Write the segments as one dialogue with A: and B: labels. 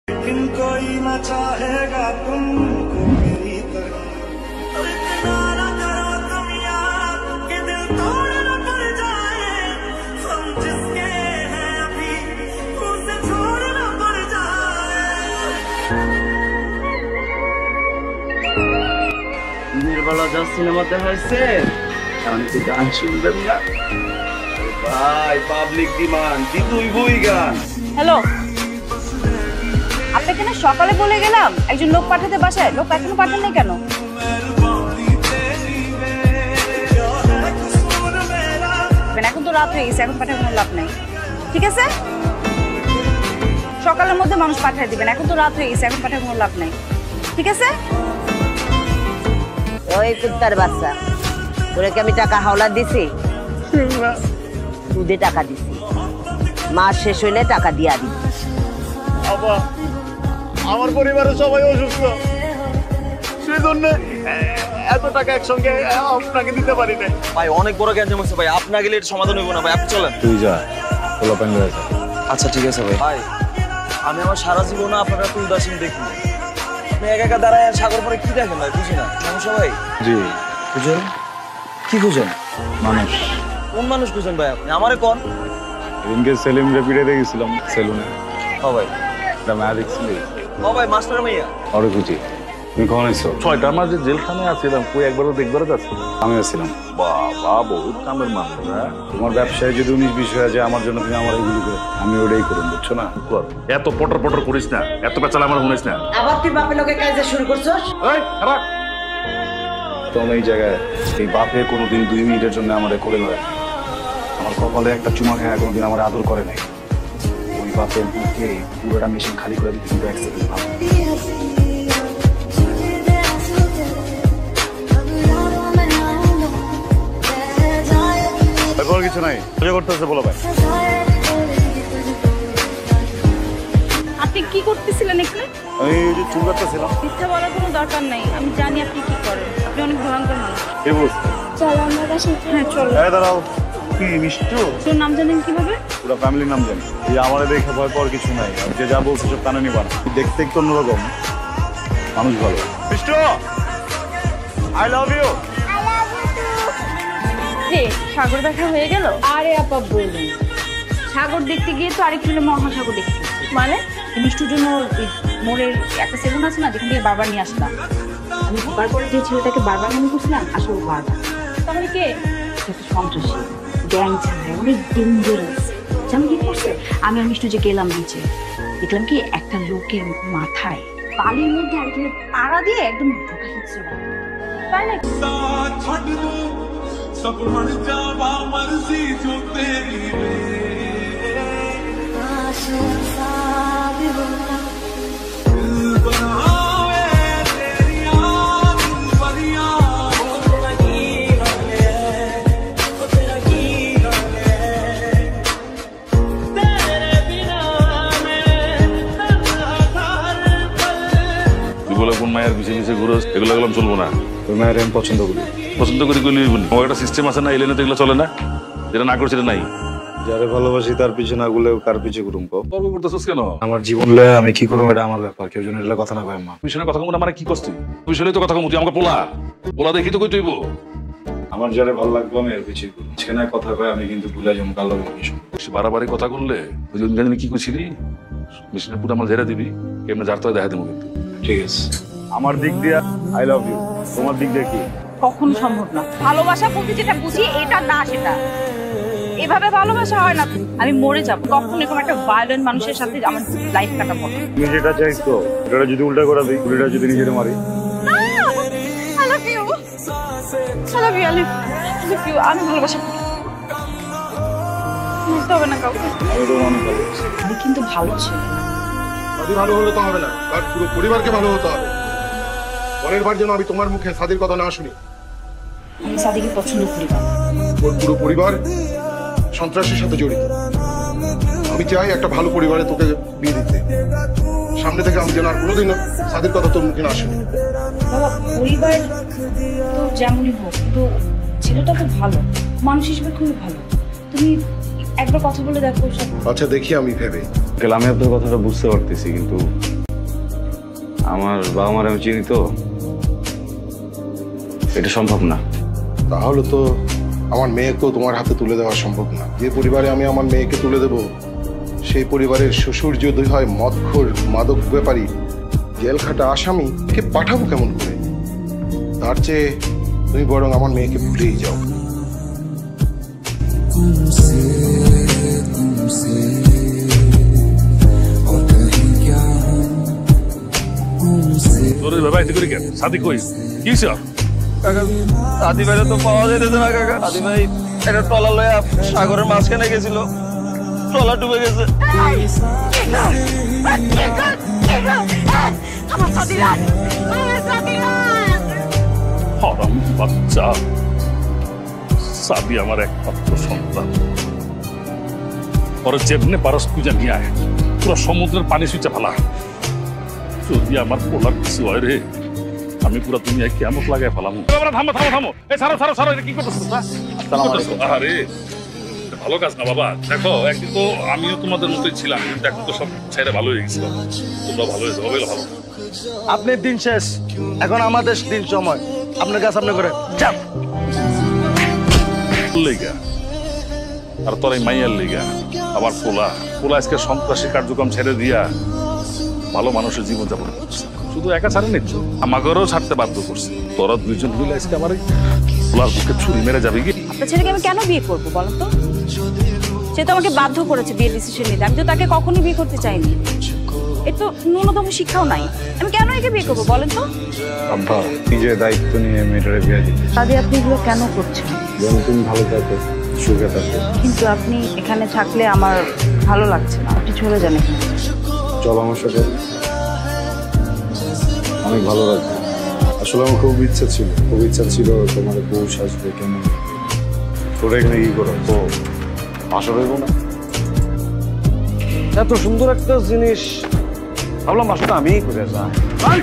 A: कोई ना चाहेगा तुमको मेरी तरह इतना ना करो तुम यार कि दिल तोड़ न पड़ जाए हम जिसके हैं अभी उसे छोड़ न पड़ जाए
B: निर्मला जो सिनेमा দেখাইছে আমি তো গান শুনবেন না ভাই পাবলিক ডিমান্ড দিতুই বই গান
C: হ্যালো আপনাকে না সকালে বলে গেলাম একজন লোক পাঠাতে বাসায় লোক এখনো পাঠান নাই কেন এখন তো রাত হয়ে গেছে এখন পাঠার কোনো লাভ নাই ঠিক আছে সকালের মধ্যে মানুষ পাঠিয়ে দিবেন এখন তো রাত হয়ে গেছে এখন পাঠার কোনো লাভ নাই ঠিক আছে
D: ওই কুত্তার বাচ্চা তোরে কি আমি টাকা হাওলা দিছি সুদে টাকা দিছি মাস শেষ হইলে টাকা দিয়া দিই
E: আবা আমার পরিবারের সবাই অসুস্থ সেজন্য এত টাকা একসঙ্গে আপনাকে দিতে পারি না
F: ভাই অনেক বড় গ্যাঞ্জাম হচ্ছে ভাই আপনি গেলে এর সমাধান হইব না ভাই আপনি চলেন
E: তুই যা পোলা প্যান্ড হয়েছে
F: আচ্ছা ঠিক আছে ভাই ভাই আমি আমার সারা জীবন আপনারা তো উদাসীন দেখি আপনি একা একা দাঁড়ায় সাগর পরে কি দেখেন ভাই বুঝি না সমস্যা ভাই
E: জি
F: বুঝেন কি খুঁজেন
E: মানুষ
F: কোন মানুষ খুঁজেন ভাই আপনি আমারে কোন
E: এদিনকে সেলিম রেপিডে গেছিলাম সেলুনে
F: ও ভাই
E: একটা মেয়া দেখছিলি
F: ও ভাই মাস্টার মাইয়া
E: আরে খুঁজি তুমি কখন আইছো 6টার মাঝে জেলখানায় আছিলাম কই একবারও দেখবারও যাচ্ছে আমি আসছিলাম বাবা বহুত কামের মানুষ হ্যাঁ তোমার ব্যবসায় যদি 19-20 হয়ে যায় আমার জন্য তুমি আমার এইগুলি করে আমি ওটাই করুন বুঝছো না কর
G: এত পটর পটর করিস না এত পেঁচাল আমার শুনিস না
D: আবার তুই বাপের লোকের কাজে শুরু করছস
E: এই খারাপ তোমার এই জায়গায় এই বাপে কোনোদিন 2 মিনিটের জন্য আমারে করে নয় আমার কপালে একটা চুমা খায় কোনোদিন আমার আদর করে নাই ওই বাপের বুকে পুরোটা মেশিন খালি করে দিতে কিন্তু 1 সেকেন্ড ভাব বড় কিছু নাই পুজো করতেছে বলো ভাই
C: আপনি কি করতেছিলেন এখানে
E: আমি এই যে চুল কাটতেছিলাম
C: মিথ্যা বলার কোনো দরকার নাই আমি জানি আপনি কি করেন আপনি অনেক ভয়ঙ্কর মানুষ
E: এই বলছো
C: চলো আমরা বাসায় হ্যাঁ চলো
E: এই দাঁড়াও কি মিষ্টু
C: তোর নাম জানেন কিভাবে
E: পুরো ফ্যামিলির নাম জানি এই আমারে দেখে ভয় পাওয়ার কিছু নাই আর যে যা বলছে সব কানে নিবা না দেখতে একটু অন্যরকম মানুষ ভালো মিষ্টু আই লাভ ইউ
C: রে সাগর দেখা হয়ে গেল আরে আপা বলুন সাগর দেখতে গিয়ে তো আরেকটু মহাসাগর দেখতে মানে মিষ্টুর জন্য মোড়ের একটা সেলুন আছে না যেখান থেকে বারবার নিয়ে আসলাম আমি ঢোকার পরে যে ছেলেটাকে বারবার মনে করছিলাম আসলে বারবার তাহলে কে একটা সন্ত্রাসী গ্যাং চালায় অনেক ডেঞ্জারাস যেমন কি করছে আমি আর মিষ্টু যে গেলাম নিচে দেখলাম কি একটা লোকের মাথায় বালির মধ্যে আরেকজনের পাড়া দিয়ে একদম ঢোকা খেয়েছিল তাই না
A: सब मन जावा मर्जी जो तेरी
G: কোন মায়ের পিছিয়ে পিছিয়ে ঘুরোস এগুলো গেলাম চলবো না
E: তোর মায়ের আমি পছন্দ করি
G: গলি আমার একটা সিস্টেম আছে না এলেনে তো এগুলো চলে না যেটা না করছে নাই
E: যারে ভালোবাসি তার পিছে না গুলে কার পিছে করুম কো
G: তর্ক করতেছিস কেন
E: আমার জীবন লয়ে আমি কি করব এটা আমার ব্যাপার কেউ জনের কথা না কয় মা
G: তুই শুনে কথা কম না মানে কি করছিস তুই শুনে তো কথা কম তুই আমাকে পোলা দেখি তো কই তুইব
E: আমার যারে ভালো লাগবে আমি এর পিছে করব সেখানে কথা কয় আমি কিন্তু ভুলে যাবো কালো কিছু
G: বাড়াবাড়ি কথা করলে ওই জন্য কি করছিলি মেশিনে পুরো আমার ঝেড়ে দিবি কেমনে যার তো দেখা দেবো কিন্তু
E: ঠিক আছে আমার দিক দিয়ে আই লাভ ইউ তোমার দিক দিয়ে কি
C: কখনো সম্ভব না ভালোবাসা বলতে যেটা বুঝি এটা না সেটা এভাবে ভালোবাসা হয় না আমি মরে যাব কখনো এরকম একটা ভায়োলেন্ট মানুষের সাথে আমার লাইফ কাটাবো
E: তুমি যেটা চাইছো এটা যদি উল্টা করে দিই গুলিটা যদি নিজের মারি
C: I love you. I love you, I love you. আমি ভালোবাসা বুঝতে হবে না কাউকে
E: আমি তো অনেক ভালোবাসি
C: আমি কিন্তু ভালো ছিল
H: সাদি ভালো হলে তো হবে না তার পুরো পরিবারকে ভালো হতে হবে পরের বার যেন আমি তোমার মুখে সাদির কথা না শুনি
C: আমি সাদিকে পছন্দ করি না
H: ওর পুরো পরিবার সন্ত্রাসের সাথে জড়িত আমি চাই একটা ভালো পরিবারে তোকে বিয়ে দিতে সামনে থেকে আমি যেন আর কোনোদিন সাদির কথা তোর মুখে না শুনি
C: বাবা পরিবার তো যেমনই হোক তো ছেলেটা তো ভালো মানুষ হিসেবে খুবই ভালো তুমি একবার কথা বলে দেখো
H: আচ্ছা দেখি আমি ভেবে
E: আমি আপনার কথাটা বুঝতে পারতেছি কিন্তু আমার বাবা মার আমি চিনি তো, এটা সম্ভব না।
H: তাহলে তো আমার মেয়েকেও তোমার হাতে তুলে দেওয়া সম্ভব না। যে পরিবারে আমি আমার মেয়েকে তুলে দেব, সেই পরিবারের শ্বশুর যদি হয় মদখোর মাদক ব্যাপারী, জেল খাটা আসামি, কে পাঠাবো কেমন করে? তার চেয়ে তুমি বরং আমার মেয়েকে ভুলেই যাও।
F: দাদি ভাই তো পাওয়া যাইতেছে না কাকা। দাদি ভাই একটা ট্রলার লইয়া সাগরের মাঝখানে গেছিল, ট্রলার ডুবে গেছে।
G: বাচ্চা সাদি আমার একমাত্র সন্তান, ওরা যেমনে পারস পূজা নিয়ে আয়, পুরো সমুদ্রের পানি সুইচা ফেলা। যদি আমার পোলার কিছু হয় রে, আমি পুরো দুনিয়ায় কেমন লাগাই ফেলাম। থামো থামো থামো, এই ছাড়ো ছাড়ো ছাড়ো, এটা কি করতেছো? আরে ভালো কাজ না বাবা। দেখো একদিন তো আমিও তোমাদের মতোই ছিলাম, কিন্তু এখন তো সব ছেড়ে ভালো হয়ে গেছিল। তোমরা ভালো হয়েছে, হবে ভালো।
F: আপনি দিন শেষ, এখন আমাদের দিন সময়। আপনার কাজ আপনি করে যান।
G: লেগা আর তোর এই মাইয়ার লেগা আমার পোলা আজকে সন্ত্রাসী কার্যক্রম ছেড়ে দিয়া ভালো মানুষের জীবন যাপন করছে। শুধু একা ছাড়ে নিচ্ছ, আমাকেও ছাড়তে বাধ্য করছে। তোরা দুইজন মিলে আজকে আমার এই পোলার বুকে ছুরি মেরে যাবি কি?
C: আপনার ছেলেকে আমি কেন বিয়ে করবো বলেন তো? সে তো আমাকে বাধ্য করেছে বিয়ের ডিসিশন নিতে। আমি তো তাকে কখনোই বিয়ে করতে চাইনি। এর তো ন্যূনতম শিক্ষাও নাই। আমি কেন একে বিয়ে করবো বলেন তো?
E: আব্বা নিজের দায়িত্ব নিয়ে মেয়েটারে বিয়ে দিতে।
C: দাদি আপনি এগুলো কেন করছেন?
E: যেন তুমি ভালো থাকো, সুখে থাকো।
C: কিন্তু আপনি এখানে থাকলে আমার ভালো লাগছে না। আপনি চলে যান এখানে।
E: চল আমার সাথে, অনেক ভালো লাগবে। আসলে আমার খুব ইচ্ছা ছিল তোমার বউ সাজবে কেমন। তোরা এখানে কি করো? তো আসা রইব না।
F: এত সুন্দর একটা জিনিস ভাবলাম আসলে আমিই করে যাই।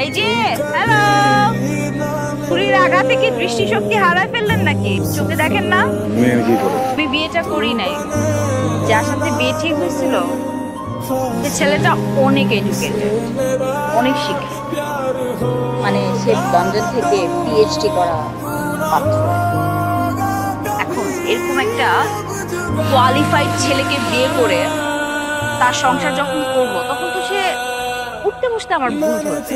C: এই যে হ্যালো, ছুরির আঘাতে কি দৃষ্টিশক্তি হারায় ফেললেন নাকি? চোখে দেখেন না?
E: মেয়ে কি করে?
C: আমি বিয়েটা করি নাই। যার সাথে বিয়ে ঠিক হয়েছিল সে ছেলেটা অনেক এডুকেটেড, অনেক শিক্ষিত, মানে সে লন্ডন থেকে পিএইচডি করা পাত্র। এখন এরকম একটা কোয়ালিফাইড ছেলেকে বিয়ে করে তার সংসার যখন করবো, তখন তো সে উঠতে বসতে আমার ভুল ধরবে।